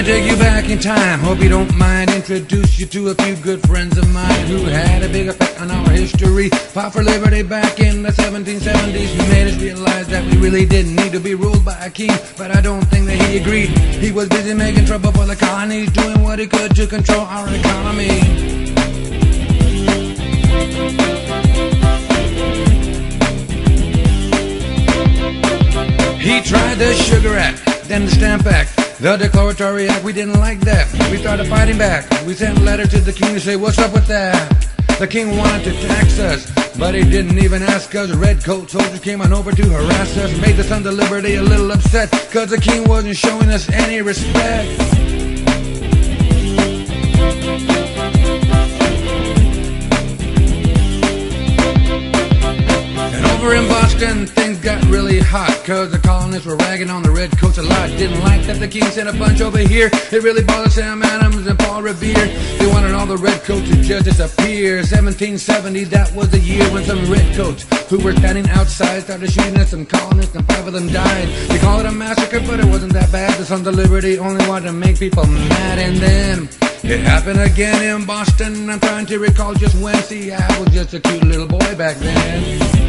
take you back in time. Hope you don't mind. Introduce you to a few good friends of mine who had a big effect on our history. Fought for liberty back in the 1770s. He made us realize that we really didn't need to be ruled by a king, but I don't think that he agreed. He was busy making trouble for the colonies, doing what he could to control our economy. He tried the Sugar Act, then the Stamp Act, the Declaratory Act. We didn't like that. We started fighting back. We sent a letter to the king to say, what's up with that? The king wanted to tax us, but he didn't even ask us. Redcoat soldiers came on over to harass us, made the Sons of Liberty a little upset, cause the king wasn't showing us any respect. In Boston, things got really hot, cause the colonists were ragging on the redcoats a lot. Didn't like that the king sent a bunch over here. It really bothered Sam Adams and Paul Revere. They wanted all the redcoats to just disappear. 1770, that was the year when some redcoats who were standing outside started shooting at some colonists, and 5 of them died. They call it a massacre, but it wasn't that bad. The Sons of Liberty only wanted to make people mad. And then it happened again in Boston. I'm trying to recall just when. See, I was just a cute little boy back then.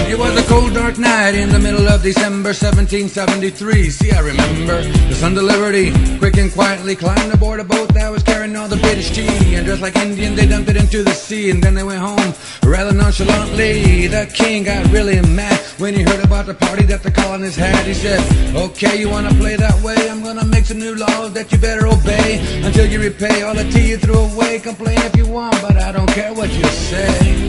It was a cold dark night in the middle of December 1773. See, I remember the Sons of Liberty quick and quietly climbed aboard a boat that was carrying all the British tea, and just like Indians they dumped it into the sea, and then they went home rather nonchalantly. The king got really mad when he heard about the party that the colonists had. He said, okay, you want to play that way? I'm gonna make some new laws that you better obey until you repay all the tea you threw away. Complain if you want, but I don't care what you say.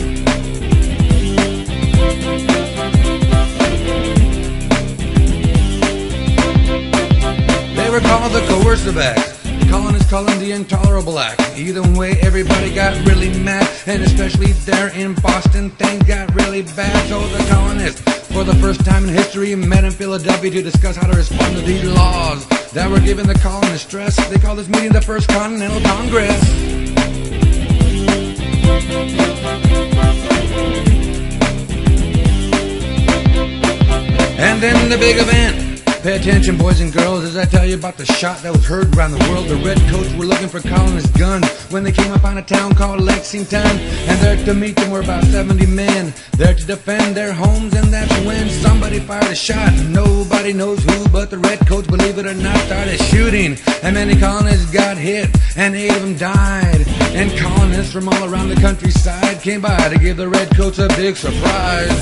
They were called the Coercive Act. The colonists called them the Intolerable Act. Either way, everybody got really mad, and especially there in Boston, things got really bad. So the colonists, for the first time in history, met in Philadelphia to discuss how to respond to these laws that were giving the colonists stress. They called this meeting the First Continental Congress. And then the big event. Pay attention, boys and girls, as I tell you about the shot that was heard around the world. The redcoats were looking for colonist guns when they came upon a town called Lexington, and there to meet them were about 70 men, there to defend their homes. And that's when somebody fired a shot. Nobody knows who, but the redcoats, believe it or not, started shooting, and many colonists got hit, and 8 of them died. And colonists from all around the countryside came by to give the redcoats a big surprise.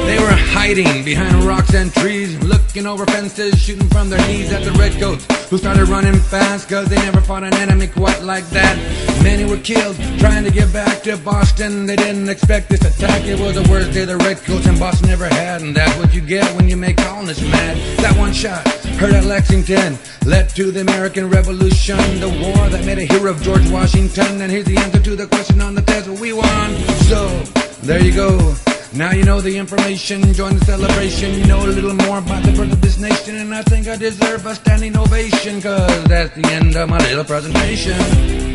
They were hiding behind rocks and trees, looking over fences, shooting from their knees at the redcoats, who started running fast, cause they never fought an enemy quite like that. Many were killed trying to get back to Boston. They didn't expect this attack. It was the worst day the redcoats in Boston ever had, and that's what you get when you make colonists mad. That one shot heard at Lexington led to the American Revolution, the war that made a hero of George Washington. And here's the answer to the question on the test: what we won. So there you go. Now you know the information, join the celebration. You know a little more about the birth of this nation, and I think I deserve a standing ovation, cause that's the end of my little presentation.